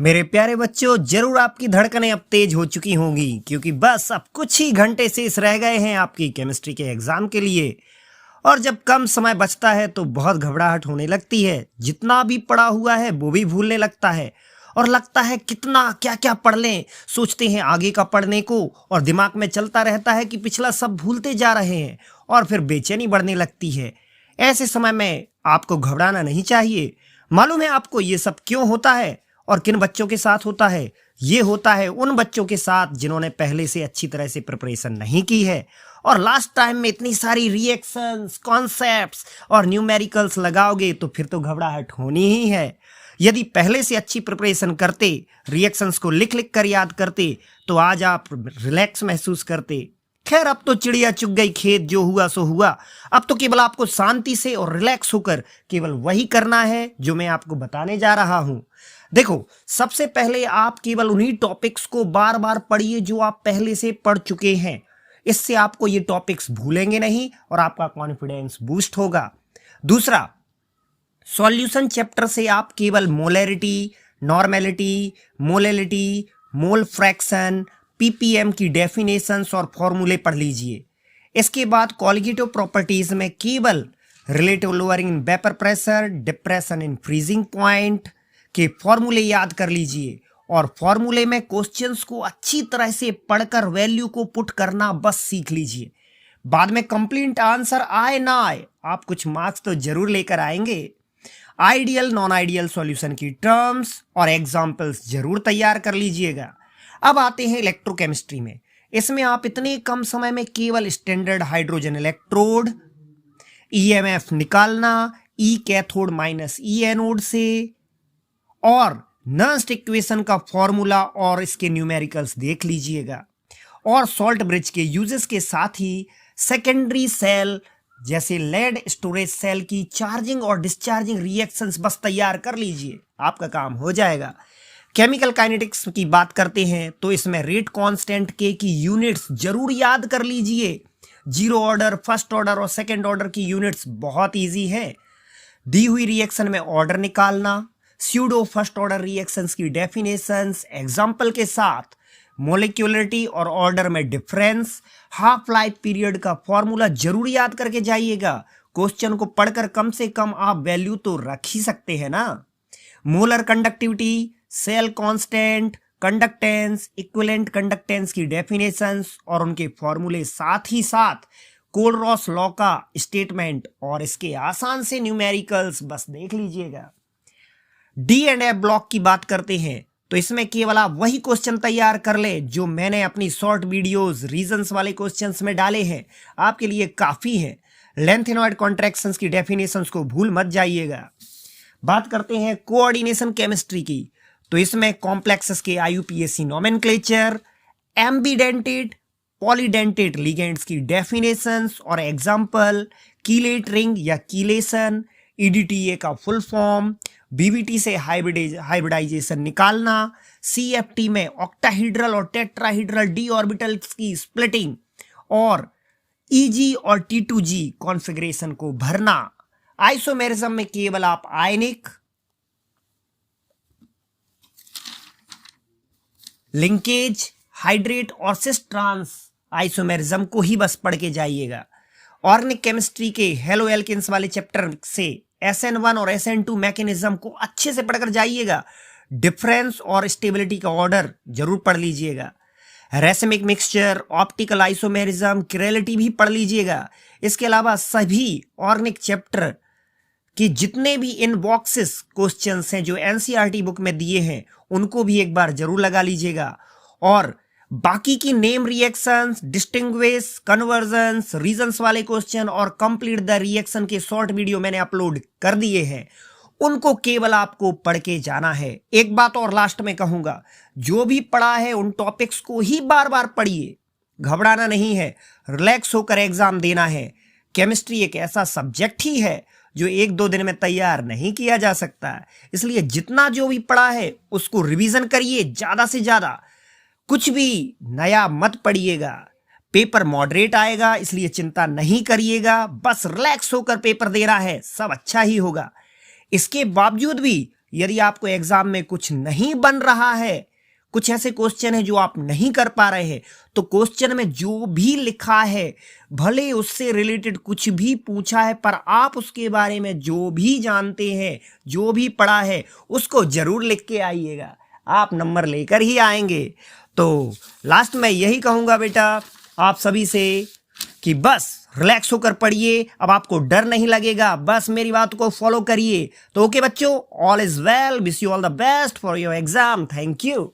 मेरे प्यारे बच्चों, जरूर आपकी धड़कनें अब तेज हो चुकी होंगी क्योंकि बस अब कुछ ही घंटे शेष रह गए हैं आपकी केमिस्ट्री के एग्जाम के लिए। और जब कम समय बचता है तो बहुत घबराहट होने लगती है। जितना भी पढ़ा हुआ है वो भी भूलने लगता है और लगता है कितना क्या क्या पढ़ लें। सोचते हैं आगे का पढ़ने को और दिमाग में चलता रहता है कि पिछला सब भूलते जा रहे हैं और फिर बेचैनी बढ़ने लगती है। ऐसे समय में आपको घबराना नहीं चाहिए। मालूम है आपको ये सब क्यों होता है और किन बच्चों के साथ होता है? ये होता है उन बच्चों के साथ जिन्होंने पहले से अच्छी तरह से प्रिपरेशन नहीं की है और लास्ट टाइम में इतनी सारी रिएक्शंस, कॉन्सेप्ट्स और न्यूमेरिकल्स लगाओगे तो फिर तो घबराहट होनी ही है। यदि पहले से अच्छी प्रिपरेशन करते, रिएक्शंस को लिख लिख कर याद करते तो आज आप रिलैक्स महसूस करते। खैर, अब तो चिड़िया चुग गई खेत, जो हुआ सो हुआ। अब तो केवल आपको शांति से और रिलैक्स होकर केवल वही करना है जो मैं आपको बताने जा रहा हूं। देखो, सबसे पहले आप केवल उन्हीं टॉपिक्स को बार बार पढ़िए जो आप पहले से पढ़ चुके हैं। इससे आपको ये टॉपिक्स भूलेंगे नहीं और आपका कॉन्फिडेंस बूस्ट होगा। दूसरा, सॉल्यूशन चैप्टर से आप केवल molarity, normality, molality, mole fraction, ppm की डेफिनेशंस और फॉर्मूले पढ़ लीजिए। इसके बाद कॉलिगेटिव प्रॉपर्टीज में केवल relative lowering in vapour pressure, depression in freezing point के फॉर्मूले याद कर लीजिए और फॉर्मूले में क्वेश्चंस को अच्छी तरह से पढ़कर वैल्यू को पुट करना बस सीख लीजिए। बाद में कंप्लीट आंसर आए ना आए, आप कुछ मार्क्स तो जरूर लेकर आएंगे। आइडियल नॉन आइडियल सॉल्यूशन की टर्म्स और एग्जांपल्स जरूर तैयार कर लीजिएगा। अब आते हैं इलेक्ट्रोकेमिस्ट्री में। इसमें आप इतने कम समय में केवल स्टैंडर्ड हाइड्रोजन इलेक्ट्रोड, ईएमएफ निकालना, ई कैथोड माइनस ई एनोड से, और नर्स्ट इक्वेशन का फॉर्मूला और इसके न्यूमेरिकल्स देख लीजिएगा। और सॉल्ट ब्रिज के यूजेस के साथ ही सेकेंडरी सेल जैसे लेड स्टोरेज सेल की चार्जिंग और डिस्चार्जिंग रिएक्शंस बस तैयार कर लीजिए, आपका काम हो जाएगा। केमिकल काइनेटिक्स की बात करते हैं तो इसमें रेट कांस्टेंट के की यूनिट्स जरूर याद कर लीजिए। जीरो ऑर्डर, फर्स्ट ऑर्डर और सेकेंड ऑर्डर की यूनिट्स बहुत ईजी है। दी हुई रिएक्शन में ऑर्डर निकालना, स्यूडो फर्स्ट ऑर्डर रिएक्शंस की डेफिनेशंस एग्जाम्पल के साथ, मोलिक्यूलरिटी और ऑर्डर में डिफरेंस, हाफ लाइफ पीरियड का फॉर्मूला जरूर याद करके जाइएगा। क्वेश्चन को पढ़कर कम से कम आप वैल्यू तो रख ही सकते हैं ना। Molar conductivity, cell constant, conductance, equivalent conductance की डेफिनेशंस और उनके फॉर्मूले, साथ ही साथ कोलरॉस लॉ का स्टेटमेंट और इसके आसान से न्यूमेरिकल्स बस देख लीजिएगा। डी एंड एफ ब्लॉक की बात करते हैं तो इसमें केवल आप वही क्वेश्चन तैयार कर ले जो मैंने अपनी शॉर्ट वीडियोस रीजंस वाले क्वेश्चंस में डाले हैं, आपके लिए काफी है। लेंथेनॉइड कॉन्ट्रैक्शंस की डेफिनेशंस को भूल मत जाइएगा। बात करते हैं कोऑर्डिनेशन केमिस्ट्री की तो इसमें कॉम्प्लेक्सेस के IUPAC nomenclature, ambidentate, polydentate ligands की डेफिनेशंस और एग्जाम्पल, कीलेट रिंग या कीलेशन, ईडीटीए का फुल फॉर्म, बीबीटी से हाइब्रिडाइजेशन निकालना, सीएफटी में ऑक्टाहीड्रल और टेट्राहीड्रल डी ऑर्बिटल्स की स्प्लिटिंग और ईजी और टी2जी कॉन्फ़िगरेशन को भरना। आइसोमेरिज्म में केवल आप आयनिक, लिंकेज, हाइड्रेट और सिस ट्रांस आइसोमेरिज्म को ही बस पढ़ के जाइएगा। ऑर्गेनिक केमिस्ट्री के हेलो एल्केन्स वाले चैप्टर से SN1 और SN2 मैकेनिज्म को अच्छे से पढ़कर जाइएगा। डिफरेंस और स्टेबिलिटी का ऑर्डर जरूर पढ़ लीजिएगा। रेसिमिक मिक्सचर, ऑप्टिकल आइसोमेरिज्म, किरेलिटी भी पढ़ लीजिएगा। इसके अलावा सभी ऑर्गेनिक चैप्टर कि जितने भी इन बॉक्सेस क्वेश्चंस हैं जो एनसीईआरटी बुक में दिए हैं उनको भी एक बार जरूर लगा लीजिएगा। और बाकी की name reactions, distinguish, convergence, reasons वाले क्वेश्चन और कंप्लीट द रिएक्शन के शॉर्ट वीडियो मैंने अपलोड कर दिए हैं, उनको केवल आपको पढ़ के जाना है। एक बात और लास्ट में कहूंगा, जो भी पढ़ा है उन टॉपिक्स को ही बार बार पढ़िए। घबराना नहीं है, रिलैक्स होकर एग्जाम देना है। केमिस्ट्री एक ऐसा सब्जेक्ट ही है जो एक दो दिन में तैयार नहीं किया जा सकता है, इसलिए जितना जो भी पढ़ा है उसको रिवीजन करिए ज्यादा से ज्यादा। कुछ भी नया मत पढ़िएगा। पेपर मॉडरेट आएगा, इसलिए चिंता नहीं करिएगा, बस रिलैक्स होकर पेपर देना है, सब अच्छा ही होगा। इसके बावजूद भी यदि आपको एग्जाम में कुछ नहीं बन रहा है, कुछ ऐसे क्वेश्चन है जो आप नहीं कर पा रहे हैं, तो क्वेश्चन में जो भी लिखा है, भले उससे रिलेटेड कुछ भी पूछा है, पर आप उसके बारे में जो भी जानते हैं, जो भी पढ़ा है, उसको जरूर लिख के आइएगा। आप नंबर लेकर ही आएंगे। तो लास्ट में यही कहूंगा बेटा आप सभी से कि बस रिलैक्स होकर पढ़िए। अब आपको डर नहीं लगेगा, बस मेरी बात को फॉलो करिए। तो ओके बच्चों, all is well, wish you all the best for your exam. Thank you.